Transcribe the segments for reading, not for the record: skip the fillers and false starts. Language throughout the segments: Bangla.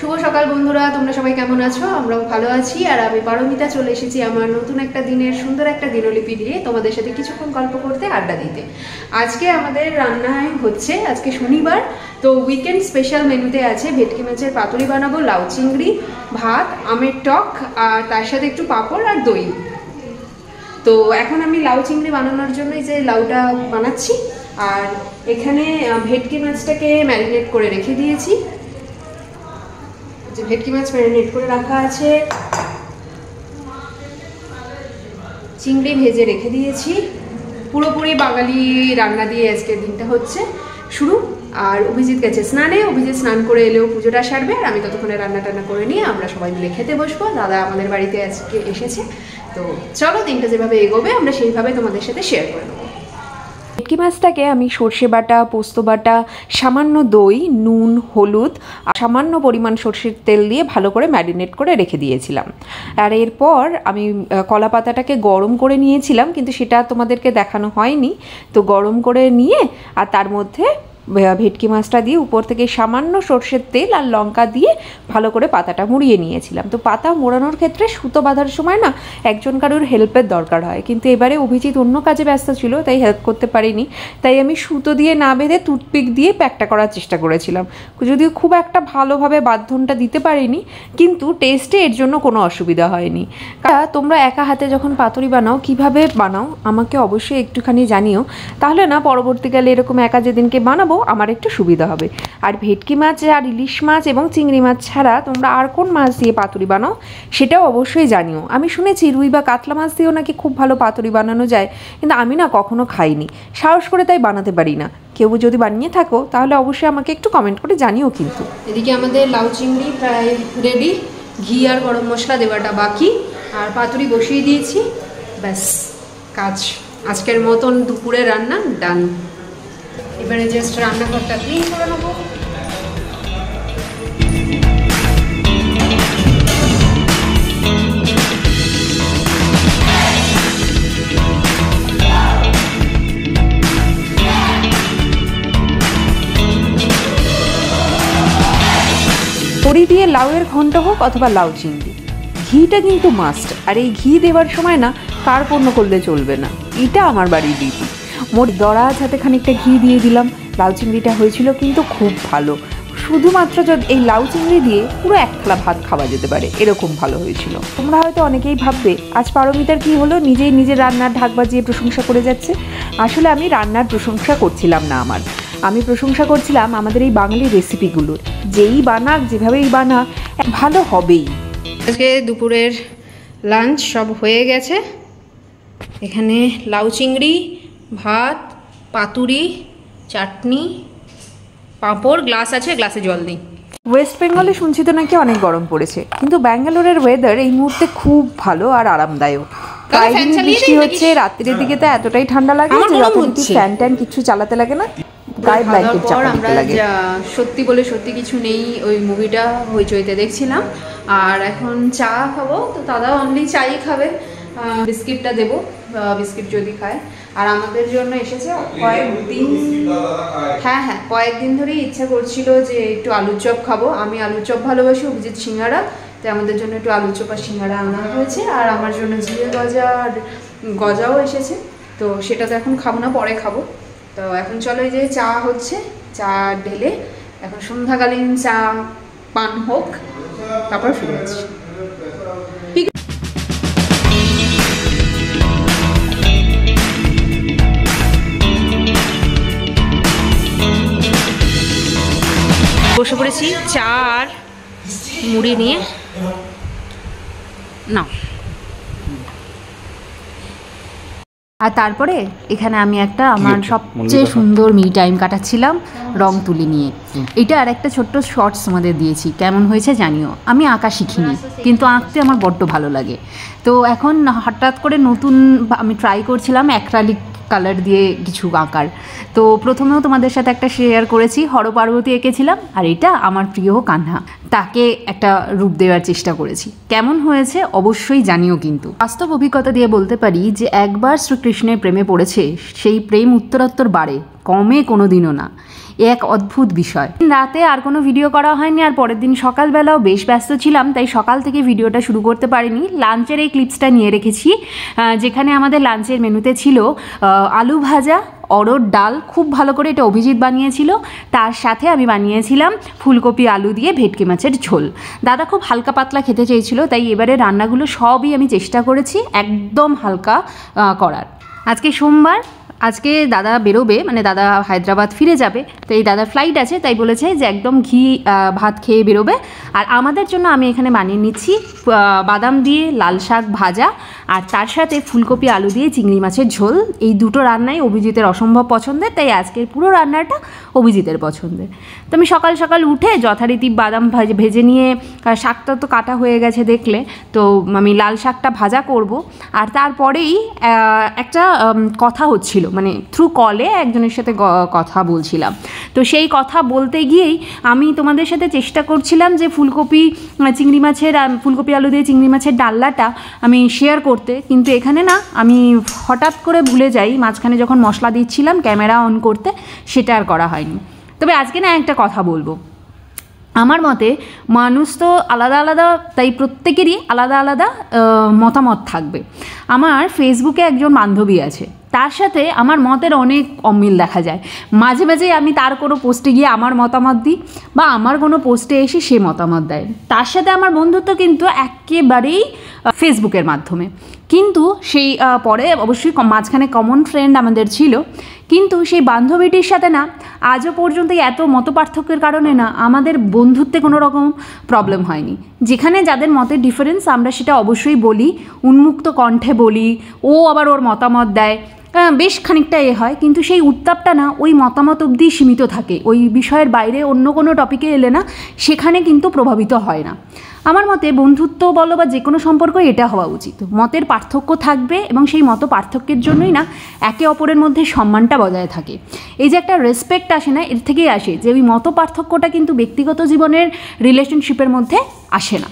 শুভ সকাল বন্ধুরা, তোমরা সবাই কেমন আছো? আমরাও ভালো আছি। আর আমি পারমিতা চলে এসেছি আমার নতুন একটা দিনের সুন্দর একটা দিনলিপি দিয়ে তোমাদের সাথে কিছুক্ষণ গল্প করতে, আড্ডা দিতে। আজকে আমাদের রান্নায় হচ্ছে, আজকে শনিবার, তো উইকেন্ড স্পেশাল মেনুতে আছে ভেটকি মাছের পাতুরি বানাবো, লাউ চিংড়ি, ভাত, আমের টক, আর তার সাথে একটু পাঁপড় আর দই। তো এখন আমি লাউ চিংড়ি বানানোর জন্য এই যে লাউটা বানাচ্ছি, আর এখানে ভেটকি মাছটাকে ম্যারিনেট করে রেখে দিয়েছি। যে ভেটকি মাছ ম্যারিনেট করে রাখা আছে, চিংড়ি ভেজে রেখে দিয়েছি। পুরোপুরি বাঙালি রান্না দিয়ে আজকের দিনটা হচ্ছে শুরু। আর অভিজিৎ গেছে স্নানে, অভিজিৎ স্নান করে এলেও পুজোটা সারবে, আর আমি ততক্ষণে রান্না টান্না করে নিয়ে আমরা সবাই মিলে খেতে বসবো। দাদা আমাদের বাড়িতে আজকে এসেছে, তো চলো দিনটা যেভাবে এগোবে আমরা সেইভাবে তোমাদের সাথে শেয়ার করে নেবো। ভেটকি মাছটাকে আমি সর্ষে বাটা, পোস্ত বাটা, সামান্য দই, নুন, হলুদ আর সামান্য পরিমাণ সর্ষের তেল দিয়ে ভালো করে ম্যারিনেট করে রেখে দিয়েছিলাম। আর এরপর আমি কলা পাতাটাকে গরম করে নিয়েছিলাম, কিন্তু সেটা তোমাদেরকে দেখানো হয়নি। তো গরম করে নিয়ে আর তার মধ্যে ভেটকি মাছটা দিয়ে উপর থেকে সামান্য সর্ষের তেল আর লঙ্কা দিয়ে ভালো করে পাতাটা মুড়িয়ে নিয়েছিলাম। তো পাতা মোড়ানোর ক্ষেত্রে সুতো বাঁধার সময় না একজন কারোর হেল্পের দরকার হয়, কিন্তু এবারে অভিজিৎ অন্য কাজে ব্যস্ত ছিল, তাই হেল্প করতে পারিনি। তাই আমি সুতো দিয়ে না বেঁধে টুথপিক দিয়ে প্যাকটা করার চেষ্টা করেছিলাম, যদিও খুব একটা ভালোভাবে বাঁধনটা দিতে পারিনি, কিন্তু টেস্টে এর জন্য কোনো অসুবিধা হয়নি। তোমরা একা হাতে যখন পাতুরি বানাও কিভাবে বানাও আমাকে অবশ্যই একটুখানি জানিও, তাহলে না পরবর্তীকালে এরকম একা যেদিনকে বানাবো আমার একটু সুবিধা হবে। আর ভেটকি মাছ আর ইলিশ মাছ এবং চিংড়ি মাছ ছাড়া তোমরা আর কোন মাছ দিয়ে পাতুরি বানাও সেটাও অবশ্যই জানিও। আমি শুনেছি রুই বা কাতলা মাছ দিয়েও নাকি খুব ভালো পাতুরি বানানো যায়, কিন্তু আমি না কখনো খাইনি, সাহস করে তাই বানাতে পারি না। কেউ যদি বানিয়ে থাকো তাহলে অবশ্যই আমাকে একটু কমেন্ট করে জানিও। কিন্তু এদিকে আমাদের লাউ চিংড়ি প্রায় রেডি, ঘি আর গরম মশলা দেওয়াটা বাকি, আর পাতুরি বসিয়ে দিয়েছি। ব্যাস কাজ আজকের মতন দুপুরে রান্না ডান। এবারে জাস্ট রান্নাঘরটা ক্লিন করে নেবো। বড়ি দিয়ে লাউয়ের ঘন্ট হোক অথবা লাউ চিংড়ি, ঘিটা কিন্তু মাস্ট। আর এই ঘি দেওয়ার সময় না কার্পণ্য করলে চলবে না, এটা আমার বাড়ির রীতি। মোট দরাজ হাতে খানিকটা ঘি দিয়ে দিলাম। লাউ চিংড়িটা হয়েছিল কিন্তু খুব ভালো, শুধুমাত্র যদি এই লাউ চিংড়ি দিয়ে পুরো এক থালা ভাত খাওয়া যেতে পারে, এরকম ভালো হয়েছিল। তোমরা হয়তো অনেকেই ভাববে আজ পারমিতার কি হলো, নিজেই নিজের রান্নার ঢাক বাজিয়ে প্রশংসা করে যাচ্ছে। আসলে আমি রান্নার প্রশংসা করছিলাম না, আমি প্রশংসা করছিলাম আমাদের এই বাঙালি রেসিপিগুলোর। যেই বানাক যেভাবেই বানাক ভালো হবেই। আজকে দুপুরের লাঞ্চ সব হয়ে গেছে। এখানে লাউ চিংড়ি, ভাত, পাতুরি, চাটনি, পাঁপড়, গ্লাস আছে, গ্লাসে জল দিই। ওয়েস্ট বেঙ্গলে শুনছি তো নাকি অনেক গরম পড়েছে, কিন্তু ব্যাঙ্গালোরের ওয়েদার এই মুহূর্তে খুব ভালো আর আরামদায়ক। বৃষ্টি হচ্ছে, রাত্রির দিকে তো এতটাই ঠান্ডা লাগে যে যখন ফ্যান ট্যান কিছু চালাতে লাগে না, গায়ে ব্ল্যাঙ্কেট চাপাতে লাগে। সত্যি বলে সত্যি কিছু নেই, ওই মুভিটা হইচইতে দেখছিলাম। আর এখন চা খাবো, তো দাদা অনলি চাই খাবে, বিস্কিটটা দেবো, বিস্কিট যদি খায়। আর আমাদের জন্য এসেছে কয়েকদিন ধরেই ইচ্ছা করছিল যে একটু আলুর চপ খাবো। আমি আলুর চপ ভালোবাসি, অভিজিৎ সিঙ্গারা, তো আমাদের জন্য একটু আলুর চপ আর সিঙ্গারা আনা হয়েছে। আর আমার জন্য জিরে গজা আর গজাও এসেছে, তো সেটা তো এখন খাবো না, পরে খাবো। তো এখন চলো এই যে চা হচ্ছে, চা ঢেলে এখন সন্ধ্যাকালীন চা পান হোক, তারপর ফিরে আসছি। বসে পড়েছি চা আর মুড়ি নিয়ে। না আর তারপরে এখানে আমি একটা আমার সবচেয়ে সুন্দর মি টাইম কাটাচ্ছিলাম রং তুলি নিয়ে। এটা আর একটা ছোট্ট শর্টস আমাদের দিয়েছি, কেমন হয়েছে জানিও। আমি আঁকা শিখিনি, কিন্তু আঁকতে আমার বড্ড ভালো লাগে। তো এখন হঠাৎ করে নতুন আমি ট্রাই করছিলাম অ্যাক্রালিক কালার দিয়ে কিছু আঁকার। তো প্রথমেও তোমাদের সাথে একটা শেয়ার করেছি, হরপার্বতী এঁকেছিলাম, আর এটা আমার প্রিয় কান্হা, তাকে একটা রূপ দেওয়ার চেষ্টা করেছি। কেমন হয়েছে অবশ্যই জানিও। কিন্তু বাস্তব অভিজ্ঞতা দিয়ে বলতে পারি যে একবার শ্রীকৃষ্ণের প্রেমে পড়েছে, সেই প্রেম উত্তরোত্তর বাড়ে, কমে কোনো দিনও না। এক অদ্ভুত বিষয়। রাতে আর কোনো ভিডিও করা হয়নি, আর পরের দিন সকালবেলাও বেশ ব্যস্ত ছিলাম, তাই সকাল থেকে ভিডিওটা শুরু করতে পারিনি। লাঞ্চের এই ক্লিপসটা নিয়ে রেখেছি, যেখানে আমাদের লাঞ্চের মেনুতে ছিল আলু ভাজা, অরড় ডাল, খুব ভালো করে এটা অভিজিৎ বানিয়েছিল, তার সাথে আমি বানিয়েছিলাম ফুলকপি আলু দিয়ে ভেটকি মাছের ঝোল। দাদা খুব হালকা পাতলা খেতে চেয়েছিল, তাই এবারে রান্নাগুলো সবই আমি চেষ্টা করেছি একদম হালকা করার। আজকে সোমবার, আজকে দাদা বেরোবে, মানে দাদা হায়দ্রাবাদ ফিরে যাবে, তো এই দাদার ফ্লাইট আছে, তাই বলেছে যে একদম ঘি ভাত খেয়ে বেরোবে। আর আমাদের জন্য আমি এখানে বানিয়ে নিচ্ছি বাদাম দিয়ে লাল শাক ভাজা, আর তার সাথে ফুলকপি আলু দিয়ে চিংড়ি মাছের ঝোল। এই দুটো রান্নাই অভিজিতের অসম্ভব পছন্দের, তাই আজকের পুরো রান্নাটা অভিজিতের পছন্দের। তো আমি সকাল সকাল উঠে যথারীতি বাদাম ভেজে নিয়ে, শাকটা তো কাটা হয়ে গেছে দেখলে, তো আমি লাল শাকটা ভাজা করব। আর তারপরেই একটা কথা হচ্ছিল, মানে থ্রু কলে একজনের সাথে কথা বলছিলাম, তো সেই কথা বলতে গিয়েই আমি তোমাদের সাথে চেষ্টা করছিলাম যে ফুলকপি আলু দিয়ে চিংড়ি মাছের ডালনাটা আমি শেয়ার করতে, কিন্তু এখানে না আমি হঠাৎ করে ভুলে যাই, মাঝখানে যখন মশলা দিচ্ছিলাম ক্যামেরা অন করতে, সেটা আর করা হয়নি। তবে আজকে না একটা কথা বলবো। আমার মতে মানুষ তো আলাদা আলাদা, তাই প্রত্যেকেরই আলাদা আলাদা মতামত থাকবে। আমার ফেসবুকে একজন বান্ধবী আছে, তার সাথে আমার মতের অনেক অমিল দেখা যায়। মাঝে মাঝে আমি তার কোনো পোস্টে গিয়ে আমার মতামত দিই, বা আমার কোনো পোস্টে এসে সে মতামত দেয়। তার সাথে আমার বন্ধুত্ব কিন্তু একেবারেই ফেসবুকের মাধ্যমে, কিন্তু সেই পরে অবশ্যই মাঝখানে কমন ফ্রেন্ড আমাদের ছিল, কিন্তু সেই বান্ধবীটির সাথে না আজও পর্যন্ত এত মতপার্থক্যের কারণে না আমাদের বন্ধুত্বে কোনো রকম প্রবলেম হয়নি। যেখানে যাদের মতের ডিফারেন্স আমরা সেটা অবশ্যই বলি, উন্মুক্ত কণ্ঠে বলি, ও আবার ওর মতামত দেয়, বেশ খানিকটা হয়, কিন্তু সেই উত্তাপটা না ওই মতামত অবধি সীমিত থাকে, ওই বিষয়ের বাইরে অন্য কোনো টপিকে এলে না সেখানে কিন্তু প্রভাবিত হয় না। আমার মতে বন্ধুত্ব বলো বা যে কোনো সম্পর্ক এটা হওয়া উচিত, মতের পার্থক্য থাকবে এবং সেই মত পার্থক্যের জন্যই না একে অপরের মধ্যে সম্মানটা বজায় থাকে। এই যে একটা রেসপেক্ট আসে না, এর থেকেই আসে যে ওই মত পার্থক্যটা কিন্তু ব্যক্তিগত জীবনের রিলেশনশিপের মধ্যে আসে না।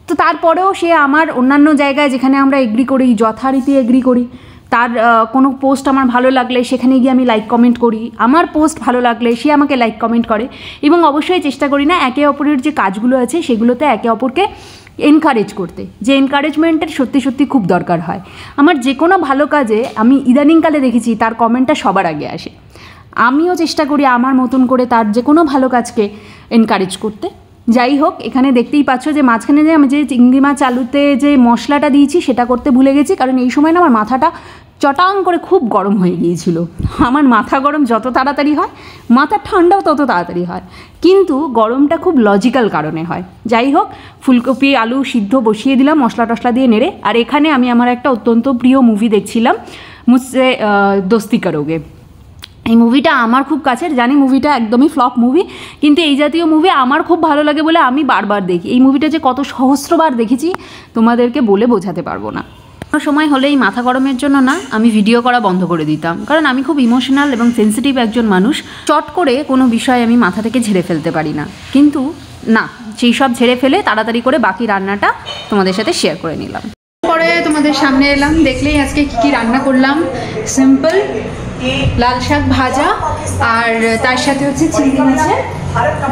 তো তারপরেও সে আমার অন্যান্য জায়গায় যেখানে আমরা এগ্রি করি, যথারীতি এগ্রি করি, তার কোনো পোস্ট আমার ভালো লাগলে সেখানে গিয়ে আমি লাইক কমেন্ট করি, আমার পোস্ট ভালো লাগলে সে আমাকে লাইক কমেন্ট করে, এবং অবশ্যই চেষ্টা করি না একে অপরের যে কাজগুলো আছে সেগুলোতে একে অপরকে এনকারেজ করতে, যে এনকারেজমেন্টের সত্যি সত্যি খুব দরকার হয়। আমার যে কোনো ভালো কাজে আমি ইদানিংকালে দেখেছি তার কমেন্টটা সবার আগে আসে। আমিও চেষ্টা করি আমার মতন করে তার যে কোনো ভালো কাজকে এনকারেজ করতে। যাই হোক, এখানে দেখতেই পাচ্ছ যে মাঝখানে যে আমি যে চিংড়ি মাছ আলুতে যে মশলাটা দিয়েছি সেটা করতে ভুলে গেছি, কারণ এই সময় না আমার মাথাটা চটাং করে খুব গরম হয়ে গিয়েছিল। আমার মাথা গরম যত তাড়াতাড়ি হয়, মাথা ঠান্ডাও তত তাড়াতাড়ি হয়, কিন্তু গরমটা খুব লজিক্যাল কারণে হয়। যাই হোক, ফুলকপি আলু সিদ্ধ বসিয়ে দিলাম মশলা টশলা দিয়ে নেড়ে। আর এখানে আমি আমার একটা অত্যন্ত প্রিয় মুভি দেখছিলাম, মুঝসে দোস্তি করোগে। এই মুভিটা আমার খুব কাছের, জানি মুভিটা একদমই ফ্লপ মুভি, কিন্তু এই জাতীয় মুভি আমার খুব ভালো লাগে বলে আমি বারবার দেখি। এই মুভিটা যে কত সহস্রবার দেখেছি তোমাদেরকে বলে বোঝাতে পারবো না। কোনো সময় হলে এই মাথা গরমের জন্য না আমি ভিডিও করা বন্ধ করে দিতাম, কারণ আমি খুব ইমোশনাল এবং সেন্সিটিভ একজন মানুষ। চট করে কোনো বিষয় আমি মাথা থেকে ঝেড়ে ফেলতে পারি না, কিন্তু না, সেই সব ঝেড়ে ফেলে তাড়াতাড়ি করে বাকি রান্নাটা তোমাদের সাথে শেয়ার করে নিলাম। পরে তোমাদের সামনে এলাম, দেখলেই আজকে কী রান্না করলাম। সিম্পল লাল শাক ভাজা, আর তার সাথে হচ্ছে চিংড়ি মাছের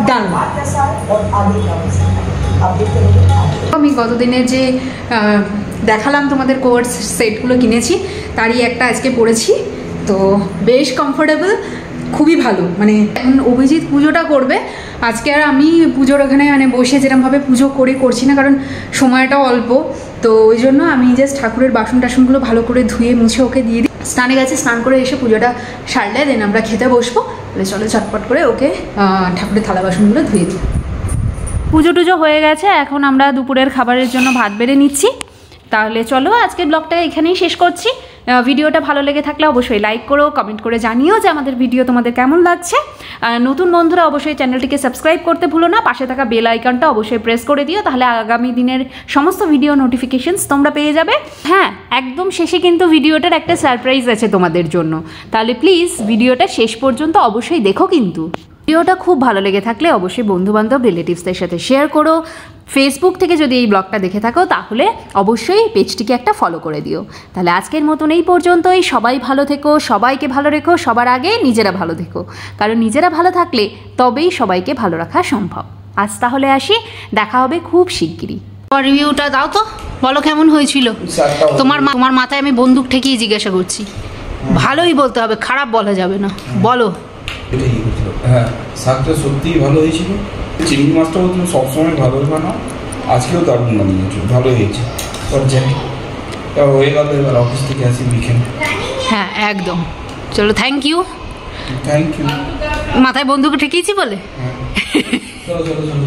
ডাল। আমি গতদিনের যে দেখালাম তোমাদের কোর্স সেটগুলো কিনেছি, তারই একটা আজকে পরেছি, তো বেশ কমফোর্টেবল, খুবই ভালো। মানে এখন অভিজিৎ পুজোটা করবে আজকে, আর আমি পুজোর ওখানে মানে বসে যেরকমভাবে পুজো করছি না, কারণ সময়টাও অল্প, তো ওই জন্য আমি জাস্ট ঠাকুরের বাসন টাসনগুলো ভালো করে ধুয়ে মুছে ওকে দিয়ে দিই। স্নানে গেছে, স্নান করে এসে পুজোটা সারলে দেন আমরা খেতে বসবো। তাহলে চলো চটপট করে ওকে ঠাকুরের থালা বাসনগুলো ধুয়ে দিই। পুজো টুজো হয়ে গেছে, এখন আমরা দুপুরের খাবারের জন্য ভাত বেড়ে নিচ্ছি। তাহলে চলো আজকের ব্লগটা এখানেই শেষ করছি। ভিডিওটা ভালো লেগে থাকলে অবশ্যই লাইক করো, কমেন্ট করে জানিও যে আমাদের ভিডিও তোমাদের কেমন লাগছে। নতুন বন্ধুরা অবশ্যই চ্যানেলটিকে সাবস্ক্রাইব করতে ভুলো না, পাশে থাকা বেল আইকনটা অবশ্যই প্রেস করে দিও, তাহলে আগামী দিনের সমস্ত ভিডিও নোটিফিকেশনস তোমরা পেয়ে যাবে। হ্যাঁ, একদম শেষে কিন্তু ভিডিওটার একটা সারপ্রাইজ আছে তোমাদের জন্য, তাহলে প্লিজ ভিডিওটা শেষ পর্যন্ত অবশ্যই দেখো। কিন্তু ভিডিওটা খুব ভালো লেগে থাকলে অবশ্যই বন্ধুবান্ধব রিলেটিভসদের সাথে শেয়ার করো, ফেসবুক থেকে যদি এই ব্লগটা দেখে থাকো তাহলে অবশ্যই পেজটিকে একটা ফলো করে দিও। তাহলে আজকের মতন এই পর্যন্তই। সবাই ভালো থেকো, সবাইকে ভালো রেখো, সবার আগে নিজেরা ভালো থেকো, কারণ নিজেরা ভালো থাকলে তবেই সবাইকে ভালো রাখা সম্ভব। আজ তাহলে আসি, দেখা হবে খুব শিগগিরই। রিভিউটা দাও তো, বলো কেমন হয়েছিল। তোমার মাথায় আমি বন্দুক ঠেকিয়ে জিজ্ঞাসা করছি, ভালোই বলতে হবে, খারাপ বলা যাবে না, বলো। হ্যাঁ, শাকটা সত্যিই ভালো হয়েছিল। চিংড়ি মাছটাও তুমি সবসময় ভালোই বানাও, আজকেও দারুণ বানিয়েছো, ভালো হয়েছে। যাই হয়ে গেল, এবার অফিস থেকে আসি বিকেল। হ্যাঁ একদম, চলো, থ্যাংক ইউ। Thank you. মাথায় বন্দুক ঠেকিয়েছি বলে। চলো চলো চলো।